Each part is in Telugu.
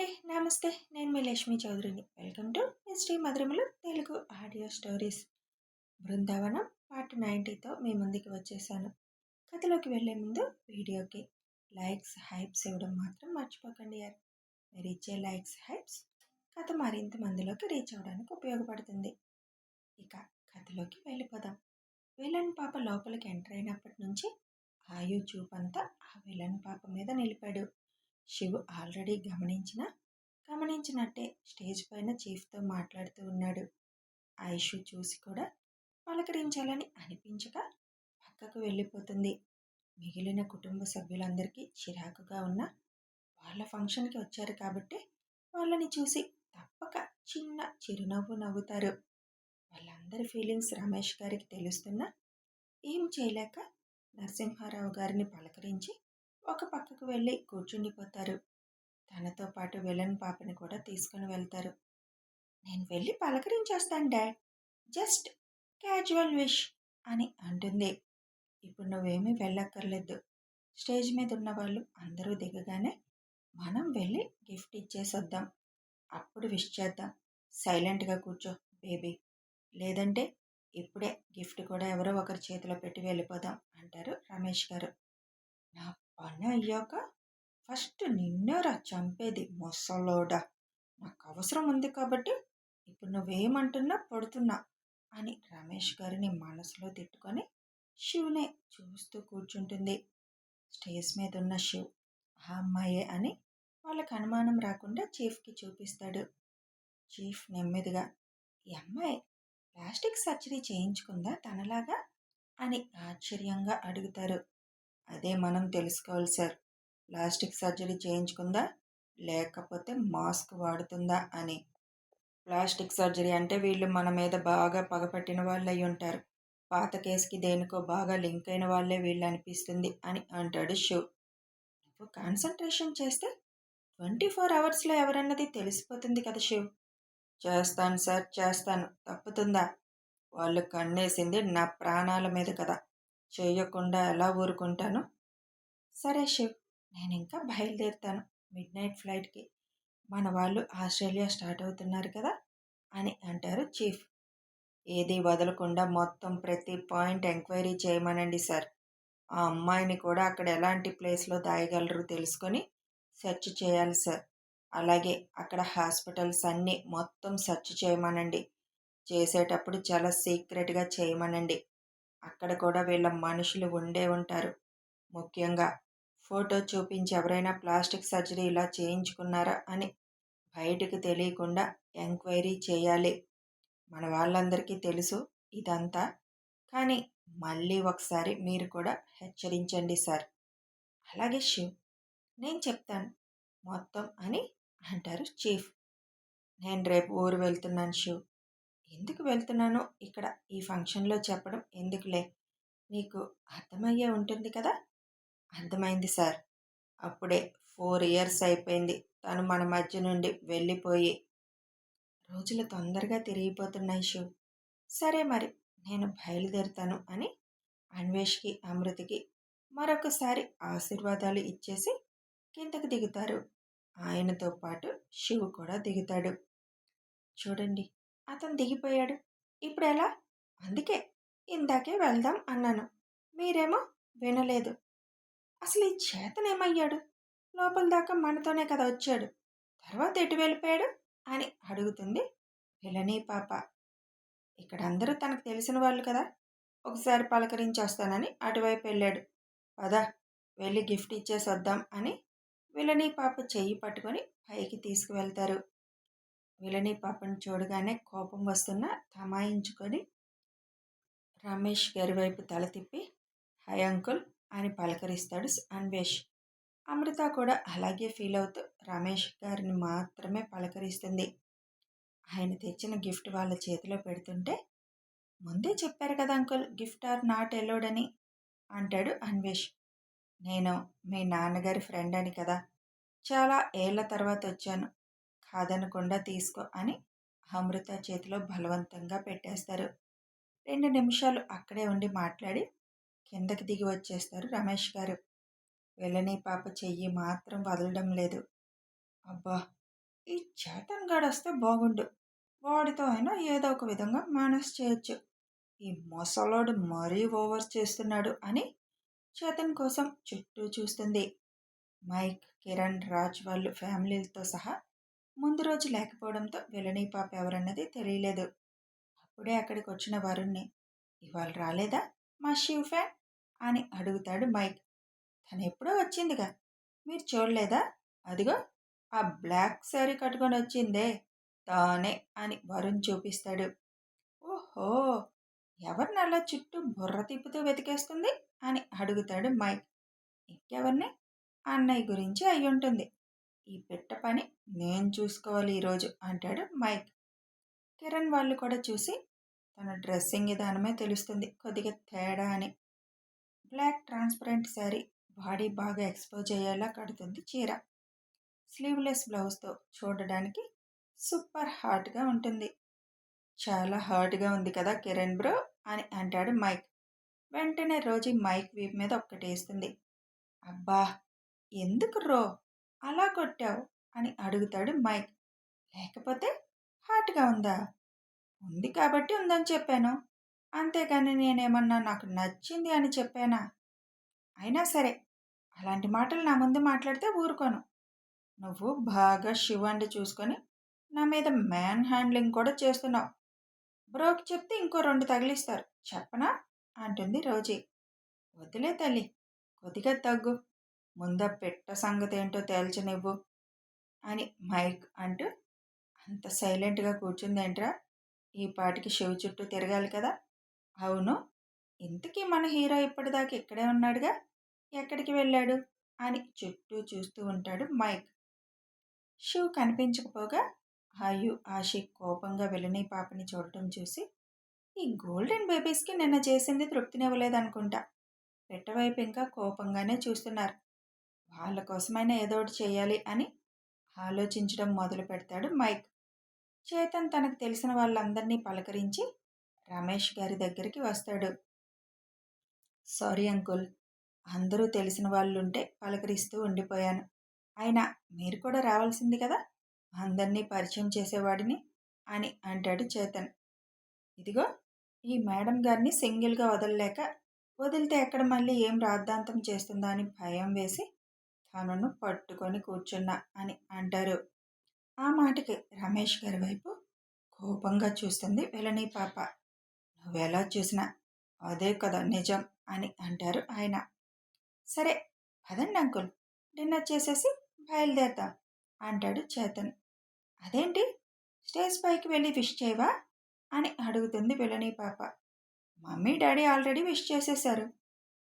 అండి. నమస్తే. నేను మీ లక్ష్మీ చౌదరిని. వెల్కమ్ టు హిస్టరీ మధురములు Telugu audio stories. Brindavanam part 90తో మీ ముందుకు వచ్చేసాను. కథలోకి వెళ్లే ముందు వీడియోకి లైక్స్, హైప్స్ ఇవ్వడం మాత్రం మర్చిపోకండి యార్. మీరు ఇచ్చే లైక్స్, హైప్స్ కథ మరింత మందిలోకి రీచ్ అవ్వడానికి ఉపయోగపడుతుంది. ఇక కథలోకి వెళ్ళిపోదాం. విలన్ పాప లోపలికి ఎంటర్ అయినప్పటి నుంచి ఆయు చూపంతా ఆ విలన్ పాప మీద నిలిపాడు. శివు ఆల్రెడీ గమనించినట్టే స్టేజ్ పైన చీఫ్తో మాట్లాడుతూ ఉన్నాడు. ఆయుష్ చూసి కూడా పలకరించాలని అనిపించక పక్కకు వెళ్ళిపోతుంది. మిగిలిన కుటుంబ సభ్యులందరికీ చిరాకుగా ఉన్న వాళ్ళ ఫంక్షన్కి వచ్చారు కాబట్టి వాళ్ళని చూసి తప్పక చిన్న చిరునవ్వు నవ్వుతారు. వాళ్ళందరి ఫీలింగ్స్ రమేష్ గారికి తెలుస్తున్నా ఏం చేయలేక నరసింహారావు గారిని పలకరించి ఒక పక్కకు వెళ్ళి కూర్చుండిపోతారు. తనతో పాటు విలన్ పాపని కూడా తీసుకుని వెళ్తారు. నేను వెళ్ళి పలకరించేస్తాను డాడ్, జస్ట్ క్యాజువల్ విష్ అని అంటుంది. ఇప్పుడు నువ్వేమీ వెళ్ళక్కర్లేదు. స్టేజ్ మీద ఉన్న వాళ్ళు అందరూ దిగగానే మనం వెళ్ళి గిఫ్ట్ ఇచ్చేసొద్దాం, అప్పుడు విష్ చేద్దాం. సైలెంట్గా కూర్చో బేబీ, లేదంటే ఇప్పుడే గిఫ్ట్ కూడా ఎవరో ఒకరి చేతిలో పెట్టి వెళ్ళిపోదాం అంటారు రమేష్ గారు. నా పని అయ్యాక ఫస్ట్ నిన్నేరా చంపేది మొసలోడా, నాకు అవసరం ఉంది కాబట్టి ఇప్పుడు నువ్వేమంటున్నా పడుతున్నా అని రమేష్ గారిని మనసులో తిట్టుకొని శివునే చూస్తూ కూర్చుంటుంది. స్టేజ్ మీద ఉన్న శివ్ ఆ అమ్మాయే అని వాళ్ళకి అనుమానం రాకుండా చీఫ్కి చూపిస్తాడు. చీఫ్ నెమ్మదిగా, ఈ అమ్మాయి ప్లాస్టిక్ సర్జరీ చేయించుకుందా తనలాగా అని ఆశ్చర్యంగా అడుగుతారు. అదే మనం తెలుసుకోవాలి సార్, ప్లాస్టిక్ సర్జరీ చేయించుకుందా లేకపోతే మాస్క్ వాడుతుందా అని. ప్లాస్టిక్ సర్జరీ అంటే వీళ్ళు మన మీద బాగా పగపట్టిన వాళ్ళు అయి ఉంటారు. పాత కేసుకి దేనికో బాగా లింక్ అయిన వాళ్ళే వీళ్ళు అనిపిస్తుంది అని అంటాడు శివ్. నువ్వు కాన్సన్ట్రేషన్ చేస్తే 24 అవర్స్లో ఎవరన్నది తెలిసిపోతుంది కదా శివ్. చేస్తాను సార్, చేస్తాను, తప్పుతుందా? వాళ్ళు కన్నేసింది నా ప్రాణాల మీద కదా, చేయకుండా ఎలా ఊరుకుంటాను? సరే శివ్, నేను ఇంకా బయలుదేరుతాను మిడ్నైట్ ఫ్లైట్కి. మన వాళ్ళు ఆస్ట్రేలియా స్టార్ట్ అవుతున్నారు కదా అని అంటారు చీఫ్. ఏది వదలకుండా మొత్తం ప్రతి పాయింట్ ఎంక్వైరీ చేయమనండి సార్. ఆ అమ్మాయిని కూడా అక్కడ ఎలాంటి ప్లేస్లో దాయగలరు తెలుసుకొని సెర్చ్ చేయాలి సార్. అలాగే అక్కడ హాస్పిటల్స్ అన్నీ మొత్తం సెర్చ్ చేయమనండి. చేసేటప్పుడు చాలా సీక్రెట్గా చేయమనండి. అక్కడ కూడా వీళ్ళ మనుషులు ఉండే ఉంటారు. ముఖ్యంగా ఫోటో చూపించి ఎవరైనా ప్లాస్టిక్ సర్జరీ ఇలా చేయించుకున్నారా అని బయటకు తెలియకుండా ఎంక్వైరీ చేయాలి. మన వాళ్ళందరికీ తెలుసు ఇదంతా, కానీ మళ్ళీ ఒకసారి మీరు కూడా హెచ్చరించండి సార్. అలాగే శివ్, నేను చెప్తాను మొత్తం అని అంటారు చీఫ్. నేను రేపు ఊరు వెళ్తున్నాను శివ్. ఎందుకు వెళ్తున్నానో ఇక్కడ ఈ ఫంక్షన్లో చెప్పడం ఎందుకులే, నీకు అర్థమయ్యే ఉంటుంది కదా. అర్థమైంది సార్. అప్పుడే 4 ఇయర్స్ అయిపోయింది తను మన మధ్య నుండి వెళ్ళిపోయి. రోజులు తొందరగా తిరిగిపోతున్నాయి శివ్. సరే మరి నేను బయలుదేరుతాను అని అన్వేష్కి, అమృతకి మరొకసారి ఆశీర్వాదాలు ఇచ్చేసి కిందకు దిగుతారు. ఆయనతో పాటు శివ్ కూడా దిగుతాడు. చూడండి, అతను దిగిపోయాడు, ఇప్పుడు ఎలా? అందుకే ఇందాకే వెళ్దాం అన్నాను, మీరేమో వినలేదు. అసలు ఈ చేతనేమయ్యాడు? లోపల దాకా మనతోనే కదా వచ్చాడు, తర్వాత ఎటు వెళ్ళిపోయాడు అని అడుగుతుంది విలనీ పాప. ఇక్కడ అందరూ తనకు తెలిసిన వాళ్ళు కదా, ఒకసారి పలకరించేస్తానని అటువైపు వెళ్ళాడు. పద వెళ్ళి గిఫ్ట్ ఇచ్చేసి వద్దాం అని విలనీ పాప చెయ్యి పట్టుకొని పైకి తీసుకువెళ్తారు. విలనీ పాపను చూడగానే కోపం వస్తున్నా తమాయించుకొని రమేష్ గారి వైపు తల తిప్పి హాయ్ అంకుల్ అని పలకరిస్తాడు అన్వేష్. అమృత కూడా అలాగే ఫీల్ అవుతూ రమేష్ గారిని మాత్రమే పలకరిస్తుంది. ఆయన తెచ్చిన గిఫ్ట్ వాళ్ళ చేతిలో పెడుతుంటే, ముందే చెప్పారు కదా uncle gift are not allowed అని అంటాడు అన్వేష్. నేను మీ నాన్నగారి ఫ్రెండ్ అని కదా, చాలా ఏళ్ల తర్వాత వచ్చాను, కాదనకుండా తీసుకో అని అమృత చేతిలో బలవంతంగా పెట్టేస్తారు. 2 నిమిషాలు అక్కడే ఉండి మాట్లాడి కిందకి దిగి వచ్చేస్తారు రమేష్ గారు. విలనీ పాప చెయ్యి మాత్రం వదలడం లేదు. అబ్బా, ఈ చేతన్ గాడొస్తే బాగుండు. వాడితో అయినా ఏదో ఒక విధంగా మేనేజ్ చేయొచ్చు. ఈ మొసలోడు మరీ ఓవర్ చేస్తున్నాడు అని చేతన్ కోసం చుట్టూ చూస్తుంది. మైక్, కిరణ్, రాజ్ వాళ్ళు ఫ్యామిలీలతో సహా ముందు రోజు లేకపోవడంతో విలనీ పాప ఎవరన్నది తెలియలేదు. అప్పుడే అక్కడికొచ్చిన వరుణ్ణి, ఇవాళ రాలేదా మా శివ్ ఫ్యాన్ అని అడుగుతాడు మైక్. తనెప్పుడో వచ్చిందిగా, మీరు చూడలేదా? అదిగో ఆ బ్లాక్ శారీ కట్టుకొని వచ్చిందే తానే అని వరుణ్ చూపిస్తాడు. ఓహో, ఎవరిని అలా చుట్టూ బుర్ర తిప్పుతూ వెతికేస్తుంది అని అడుగుతాడు మైక్. ఇంకెవరిని? అన్నయ్య గురించి అయ్యుంటుంది. ఈ పిట్ట పని నేను చూసుకోవాలి ఈరోజు అంటాడు మైక్. కిరణ్ వాళ్ళు కూడా చూసి తన డ్రెస్సింగ్ విధానమే తెలుస్తుంది కొద్దిగా తేడా అని. బ్లాక్ ట్రాన్స్పరెంట్ శారీ, బాడీ బాగా ఎక్స్పోజ్ అయ్యేలా కడుతుంది చీర. స్లీవ్లెస్ బ్లౌజ్తో చూడడానికి సూపర్ హాట్గా ఉంటుంది. చాలా హాట్గా ఉంది కదా కిరణ్ బ్రో అని అంటాడు మైక్. వెంటనే రోజీ మైక్ వీప్ మీద ఒక్కటేస్తుంది. అబ్బా, ఎందుకు రో అలా కొట్టావు అని అడుగుతాడు మైక్. లేకపోతే హాట్గా ఉందా? ఉంది కాబట్టి ఉందని చెప్పాను, అంతేగాని నేనేమన్నా నాకు నచ్చింది అని చెప్పానా? అయినా సరే, అలాంటి మాటలు నా ముందు మాట్లాడితే ఊరుకోను. నువ్వు బాగా శివ్ అండి చూసుకొని నా మీద మ్యాన్ హ్యాండ్లింగ్ కూడా చేస్తున్నావు. బ్రోకి చెప్తే ఇంకో 2 తగిలిస్తారు, చెప్పనా అంటుంది రోజీ. వదిలే తల్లి, కొద్దిగా తగ్గు, ముంద పెట్ట సంగతి ఏంటో తేల్చనివ్వు అని మైక్ అంటూ, అంత సైలెంట్గా కూర్చుందేంట్రా, ఈ పాటికి శివ్ చుట్టూ తిరగాలి కదా. అవును, ఇంతకీ మన హీరో ఇప్పటిదాకా ఇక్కడే ఉన్నాడుగా, ఎక్కడికి వెళ్ళాడు అని చుట్టూ చూస్తూ ఉంటాడు మైక్. శివ్ కనిపించకపోగా ఆషిక్ కోపంగా విలనీ పాపని చూడటం చూసి, ఈ గోల్డెన్ బేబీస్కి నిన్న చేసింది తృప్తినివ్వలేదనుకుంటా. పెట్టవైపు ఇంకా కోపంగానే చూస్తున్నారు. వాళ్ళ కోసమైనా ఏదో ఒకటి చేయాలి అని ఆలోచించడం మొదలు పెడతాడు మైక్. చేతన్ తనకు తెలిసిన వాళ్ళందరినీ పలకరించి రమేష్ గారి దగ్గరికి వస్తాడు. సారీ అంకుల్, అందరూ తెలిసిన వాళ్ళుంటే పలకరిస్తూ ఉండిపోయాను. అయినా మీరు కూడా రావాల్సింది కదా, అందరినీ పరిచయం చేసేవాడిని అని అంటాడు చేతన్. ఇదిగో ఈ మేడం గారిని సింగిల్గా వదలలేక, వదిలితే ఎక్కడ మళ్ళీ ఏం రాద్ధాంతం చేస్తుందా అని భయం వేసి తనను పట్టుకొని కూర్చున్నా అని అంటారు. ఆ మాటకి రమేష్ గారి వైపు కోపంగా చూస్తుంది విలనీ పాప. నువ్వెలా చూసినా అదే కదా నిజం అని అంటారు ఆయన. సరే పదండి అంకుల్, డిన్నర్ చేసేసి బయలుదేరదాం అంటాడు చేతన్. అదేంటి, స్టేజ్ పైకి వెళ్ళి విష్ చేయవా అని అడుగుతుంది విలనీ పాప. మమ్మీ డాడీ ఆల్రెడీ విష్ చేసేశారు,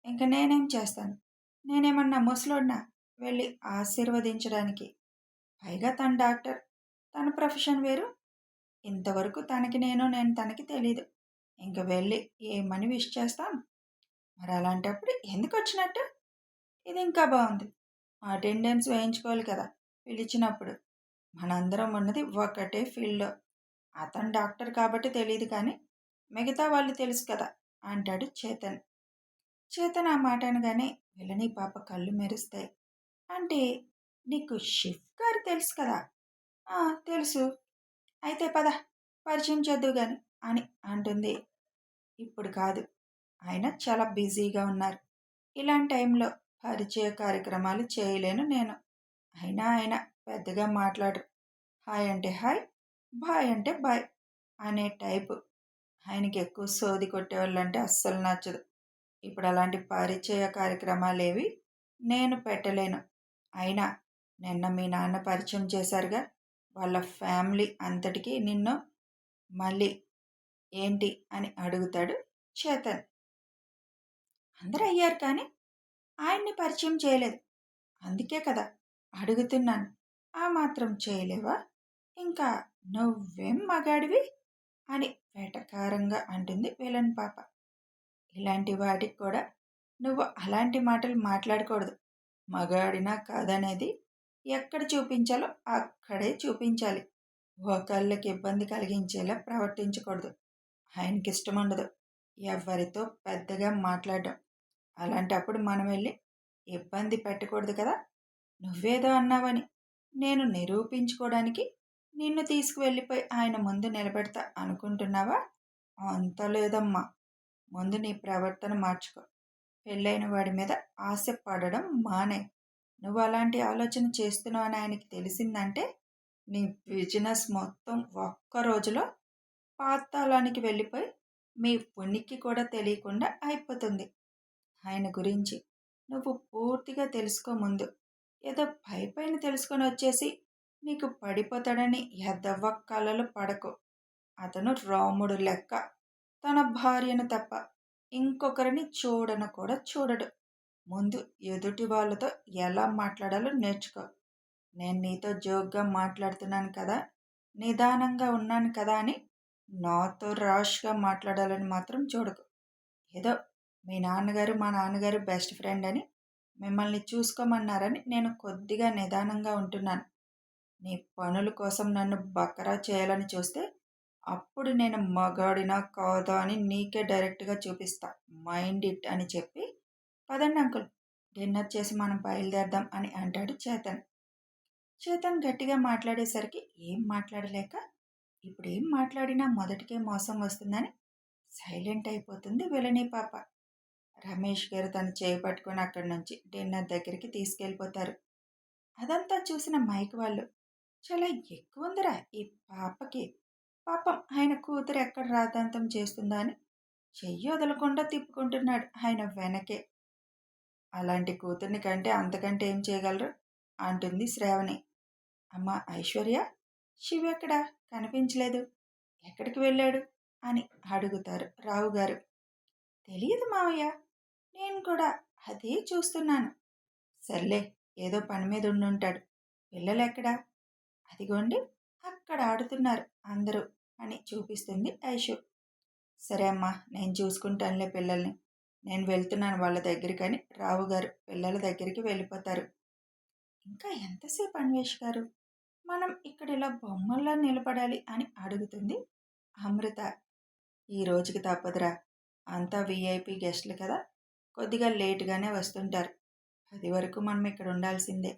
ఇంక నేనేం చేస్తాను, నేనేమన్నా ముసలోడినా వెళ్ళి ఆశీర్వదించడానికి? పైగా తన డాక్టర్, తన ప్రొఫెషన్ వేరు, ఇంతవరకు తనకి నేను తనకి తెలీదు. ఇంక వెళ్ళి ఏమని విష్ చేస్తాం? మరి అలాంటప్పుడు ఎందుకు వచ్చినట్టు? ఇది ఇంకా బాగుంది, అటెండెన్స్ వేయించుకోవాలి కదా పిలిచినప్పుడు. మనందరం ఉన్నది ఒకటే ఫీల్డ్లో. అతను డాక్టర్ కాబట్టి తెలియదు కానీ మిగతా వాళ్ళు తెలుసు కదా అంటాడు చేతన్. చేతన్ ఆ మాట అనగానే విలనీ పాప కళ్ళు మెరుస్తాయి. అంటే నీకు షిఫ్ గారు తెలుసు కదా? తెలుసు. అయితే పద, పరిచయం చేద్దువు గాని అని అంటుంది. ఇప్పుడు కాదు, ఆయన చాలా బిజీగా ఉన్నారు. ఇలాంటి టైంలో పరిచయ కార్యక్రమాలు చేయలేను నేను. అయినా ఆయన పెద్దగా మాట్లాడరు. హాయ్ అంటే హాయ్, బాయ్ అంటే బాయ్ అనే టైపు. ఆయనకి ఎక్కువ సోది కొట్టేవాళ్ళంటే అస్సలు నచ్చదు. ఇప్పుడు అలాంటి పరిచయ కార్యక్రమాలేవి నేను పెట్టలేను. అయినా నిన్న మీ నాన్న పరిచయం చేశారుగా వాళ్ళ ఫ్యామిలీ అంతటికీ నిన్ను, మళ్ళీ ఏంటి అని అడుగుతాడు చేతన్. అందరూ అయ్యారు కానీ ఆయన్ని పరిచయం చేయలేదు, అందుకే కదా అడుగుతున్నాను. ఆ మాత్రం చేయలేవా? ఇంకా నువ్వేం మగాడివి అని వెటకారంగా అంటుంది విలన్ పాప. ఇలాంటి వాటికి కూడా నువ్వు అలాంటి మాటలు మాట్లాడకూడదు. మగాడినా కాదనేది ఎక్కడ చూపించాలో అక్కడే చూపించాలి. ఒకళ్ళకి ఇబ్బంది కలిగించేలా ప్రవర్తించకూడదు. ఆయనకి ఇష్టం ఉండదు ఎవరితో పెద్దగా మాట్లాడడం. అలాంటప్పుడు మనం వెళ్ళి ఇబ్బంది పెట్టకూడదు కదా. నువ్వేదో అన్నావని నేను నిరూపించుకోవడానికి నిన్ను తీసుకువెళ్ళిపోయి ఆయన ముందు నిలబెడతా అనుకుంటున్నావా? అంత లేదమ్మా. ముందు నీ ప్రవర్తన మార్చుకో. పెళ్ళైన వాడి మీద ఆశ పడడం మానేయ్. నువ్వు అలాంటి ఆలోచన చేస్తున్నావని ఆయనకి తెలిసిందంటే నీ బిజినెస్ మొత్తం ఒక్క రోజులో పాతాళానికి వెళ్ళిపోయి మీ ఉనికి కూడా తెలియకుండా అయిపోతుంది. ఆయన గురించి నువ్వు పూర్తిగా తెలుసుకో. ఏదో పైపైన తెలుసుకొని వచ్చేసి నీకు పడిపోతాడని ఎదవ్వ కలలు పడకు. అతను రాముడు లెక్క. తన భార్యను తప్ప ఇంకొకరిని చూడను కూడా చూడడు. ముందు ఎదుటి వాళ్ళతో ఎలా మాట్లాడాలో నేర్చుకో. నేను నీతో జోక్గా మాట్లాడుతున్నాను కదా, నిదానంగా ఉన్నాను కదా అని నాతో ర్యాష్గా మాట్లాడాలని మాత్రం చూడకు. ఏదో మీ నాన్నగారు మా నాన్నగారు బెస్ట్ ఫ్రెండ్ అని మిమ్మల్ని చూసుకోమన్నారని నేను కొద్దిగా నిదానంగా ఉంటున్నాను. నీ పనుల కోసం నన్ను బకరా చేయాలని చూస్తే అప్పుడు నేను మగాడినా కాదా అని నీకే డైరెక్ట్గా చూపిస్తా. మైండ్ ఇట్ అని చెప్పి పదండి అంకుల్, డిన్నర్ చేసి మనం బయలుదేరదాం అని అంటాడు చేతన్. చేతన్ గట్టిగా మాట్లాడేసరికి ఏం మాట్లాడలేక ఇప్పుడేం మాట్లాడినా మొదటికే మోసం వస్తుందని సైలెంట్ అయిపోతుంది విలని పాప. రమేష్ గారు తన చేయి పట్టుకొని అక్కడి నుంచి డిన్నర్ దగ్గరికి తీసుకెళ్ళిపోతారు. అదంతా చూసిన మైక్ వాళ్ళు, చాలా ఎక్కువ ఉందిరా ఈ పాపకి, పాపం ఆయన కూతురు ఎక్కడ రాద్ధాంతం చేస్తుందా అని చెయ్యి వదలకుండా తిప్పుకుంటున్నాడు ఆయన వెనకే. అలాంటి కూతుర్ని కంటే అంతకంటే ఏం చేయగలరు అంటుంది శ్రావణి. అమ్మ ఐశ్వర్య, శివ ఎక్కడా కనిపించలేదు, ఎక్కడికి వెళ్ళాడు అని అడుగుతారు రావుగారు. తెలియదు మావయ్య, నేను కూడా అదే చూస్తున్నాను. సర్లే, ఏదో పని మీద ఉండుంటాడు. పిల్లలెక్కడా? అదిగోండి అక్కడ ఆడుతున్నారు అందరూ అని చూపిస్తుంది ఐషు. సరే అమ్మా, నేను చూసుకుంటానులే పిల్లల్ని, నేను వెళ్తున్నాను వాళ్ళ దగ్గరికి అని రావుగారు పిల్లల దగ్గరికి వెళ్ళిపోతారు. ఇంకా ఎంతసేపు అన్వేష్ గారు, మనం ఇక్కడ ఇలా బొమ్మల్లా నిలబడాలి అని అడుగుతుంది అమృత. ఈ రోజుకి తప్పదురా, అంతా విఐపి గెస్టులు కదా, కొద్దిగా లేటుగానే వస్తుంటారు. 10 వరకు మనం ఇక్కడ ఉండాల్సిందే.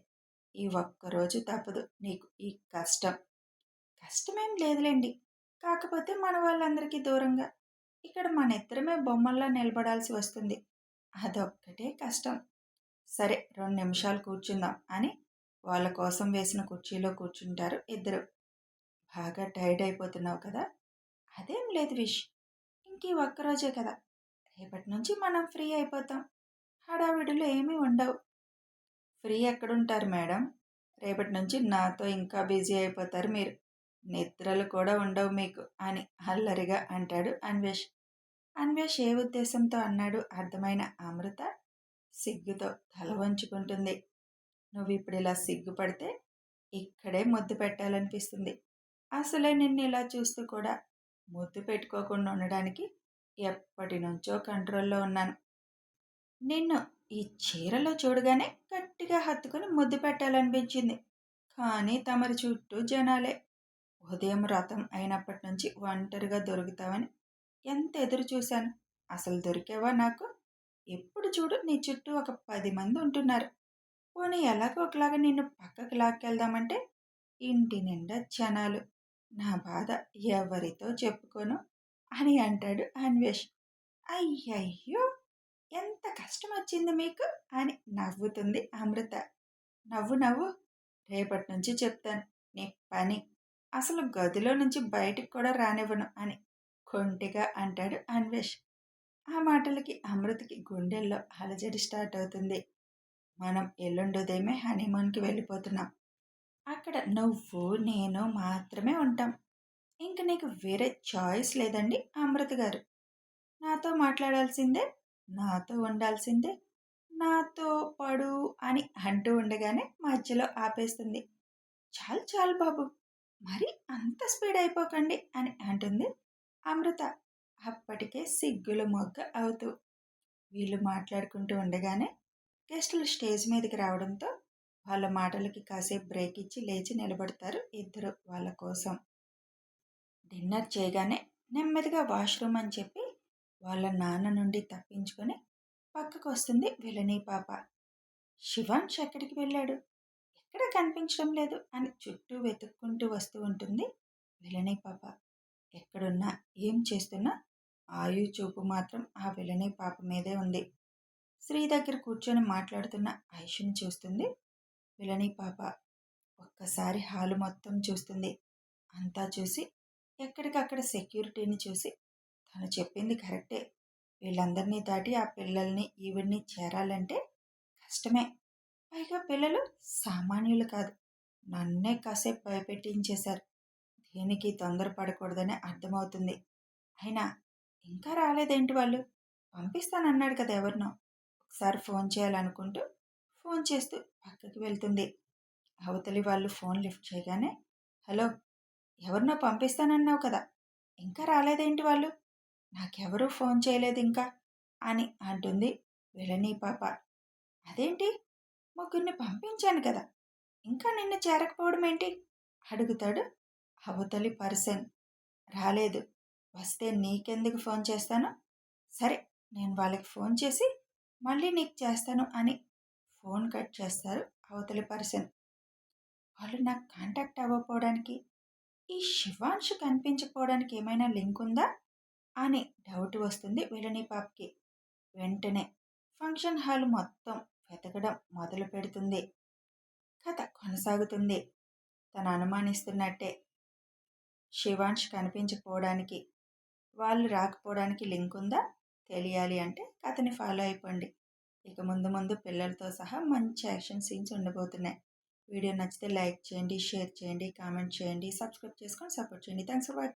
ఈ ఒక్కరోజు తప్పదు నీకు ఈ కష్టం. కష్టమేం లేదులేండి, కాకపోతే మన వాళ్ళందరికీ దూరంగా ఇక్కడ మన ఇద్దరమే బొమ్మల్లా నిలబడాల్సి వస్తుంది, అదొక్కటే కష్టం. సరే 2 నిమిషాలు కూర్చుందాం అని వాళ్ళ కోసం వేసిన కుర్చీలో కూర్చుంటారు ఇద్దరు. బాగా టైర్డ్ అయిపోతున్నావు కదా? అదేం లేదు విష్, ఇంక ఈ ఒక్కరోజే కదా, రేపటి నుంచి మనం ఫ్రీ అయిపోతాం, హడావిడులు ఏమీ ఉండవు. ఫ్రీ ఎక్కడుంటారు మేడం, రేపటి నుంచి నాతో ఇంకా బిజీ అయిపోతారు మీరు, నిద్రలు కూడా ఉండవు మీకు అని అల్లరిగా అంటాడు అన్వేష్. అన్వేష్ ఏ ఉద్దేశంతో అన్నాడు అర్థమైన అమృత సిగ్గుతో తల వంచుకుంటుంది. నువ్వు ఇప్పుడు ఇలా సిగ్గుపడితే ఇక్కడే ముద్దు పెట్టాలనిపిస్తుంది. అసలే నిన్ను ఇలా చూస్తూ కూడా ముద్దు పెట్టుకోకుండా ఉండడానికి ఎప్పటి నుంచో కంట్రోల్లో ఉన్నాను. నిన్ను ఈ చీరలో చూడగానే గట్టిగా హత్తుకుని ముద్దు పెట్టాలనిపించింది. కానీ తమరి చుట్టూ జనాలే. ఉదయం రథం అయినప్పటి నుంచి ఒంటరిగా దొరుకుతావని ఎంత ఎదురు చూశాను. అసలు దొరికేవా నాకు? ఎప్పుడు చూడు నీ చుట్టూ ఒక 10 మంది ఉంటున్నారు. పోనీ ఎలాగో ఒకలాగా నిన్ను పక్కకి లాక్కెళ్దామంటే ఇంటి నిండా జనాలు. నా బాధ ఎవరితో చెప్పుకోను అని అంటాడు అన్వేష్. అయ్యయ్యో, ఎంత కష్టం వచ్చింది మీకు అని నవ్వుతుంది అమృత. నవ్వు నవ్వు, రేపటి నుంచి చెప్తాను నీ పని, అసలు గదిలో నుంచి బయటికి కూడా రానివ్వను అని కొంటిగా అంటాడు అన్వేష్. ఆ మాటలకి అమృతకి గుండెల్లో అలజడి స్టార్ట్ అవుతుంది. మనం ఎల్లుండి ఉదయమే హనీమూన్కి వెళ్ళిపోతున్నాం. అక్కడ నువ్వు నేను మాత్రమే ఉంటాం. ఇంక నీకు వేరే చాయిస్ లేదండి అమృత గారు. నాతో మాట్లాడాల్సిందే, నాతో ఉండాల్సిందే, నాతో పడు అని అంటూ ఉండగానే మధ్యలో ఆపేస్తుంది. చాలు చాలు బాబు, మరి అంత స్పీడ్ అయిపోకండి అని అంటుంది అమృత అప్పటికే సిగ్గులు మొగ్గ అవుతూ. వీళ్ళు మాట్లాడుకుంటూ ఉండగానే గెస్టులు స్టేజ్ మీదకి రావడంతో వాళ్ళ మాటలకి కాసేపు బ్రేక్ ఇచ్చి లేచి నిలబడతారు ఇద్దరు వాళ్ళ కోసం. డిన్నర్ చేయగానే నెమ్మదిగా వాష్రూమ్ అని చెప్పి వాళ్ళ నాన్న నుండి తప్పించుకొని పక్కకు వస్తుంది విలని పాప. శివాంష్ ఎక్కడికి వెళ్ళాడు, ఎక్కడ కనిపించడం లేదు అని చుట్టూ వెతుక్కుంటూ వస్తూ ఉంటుంది విలని పాప. ఎక్కడున్నా ఏం చేస్తున్నా ఆయు చూపు మాత్రం ఆ విలని పాప మీదే ఉంది. శ్రీ దగ్గర కూర్చొని మాట్లాడుతున్న ఆయుష్ని చూస్తుంది విలని పాప. ఒక్కసారి హాలు మొత్తం చూస్తుంది. అంతా చూసి ఎక్కడికక్కడ సెక్యూరిటీని చూసి తను చెప్పింది కరెక్టే. వీళ్ళందరినీ దాటి ఆ పిల్లల్ని ఈవిడ్ని చేరాలంటే కష్టమే. పైగా పిల్లలు సామాన్యులు కాదు. నన్నే కాసేపు భయపెట్టించేశారు. దేనికి తొందరపడకూడదని అర్థమవుతుంది. అయినా ఇంకా రాలేదేంటి వాళ్ళు? పంపిస్తానన్నాడు కదా ఎవరినో. ఒకసారి ఫోన్ చేయాలనుకుంటూ ఫోన్ చేస్తూ పక్కకి వెళ్తుంది. అవతలి వాళ్ళు ఫోన్ లిఫ్ట్ చేయగానే, హలో, ఎవరినో పంపిస్తానన్నావు కదా, ఇంకా రాలేదేంటి వాళ్ళు? నాకెవరూ ఫోన్ చేయలేదు ఇంకా అని అంటుంది విలని పాప. అదేంటి, ముగ్గురిని పంపించాను కదా, ఇంకా నిన్ను చేరకపోవడం ఏంటి అడుగుతాడు అవతలి పర్సన్. రాలేదు, వస్తే నీకెందుకు ఫోన్ చేస్తాను, సరే నేను వాళ్ళకి ఫోన్ చేసి మళ్ళీ నీకు చేస్తాను అని ఫోన్ కట్ చేస్తారు అవతలి పర్సన్. వాళ్ళు నాకు కాంటాక్ట్ అవ్వకపోవడానికి, ఈ శివాంశ్ కనిపించకపోవడానికి ఏమైనా లింక్ ఉందా అని డౌట్ వస్తుంది విలని పాపకి. వెంటనే ఫంక్షన్ హాల్ మొత్తం వెతకడం మొదలు పెడుతుంది. కథ కొనసాగుతుంది. తను అనుమానిస్తున్నట్టే శివాంశ్ కనిపించకపోవడానికి, వాళ్ళు రాకపోవడానికి లింక్ ఉందా తెలియాలి అంటే కథని ఫాలో అయిపోండి. ఇక ముందు ముందు పిల్లలతో సహా మంచి యాక్షన్ సీన్స్ ఉండబోతున్నాయి. వీడియో నచ్చితే లైక్ చేయండి, షేర్ చేయండి, కామెంట్ చేయండి, సబ్స్క్రైబ్ చేసుకొని సపోర్ట్ చేయండి. Thanks for watching.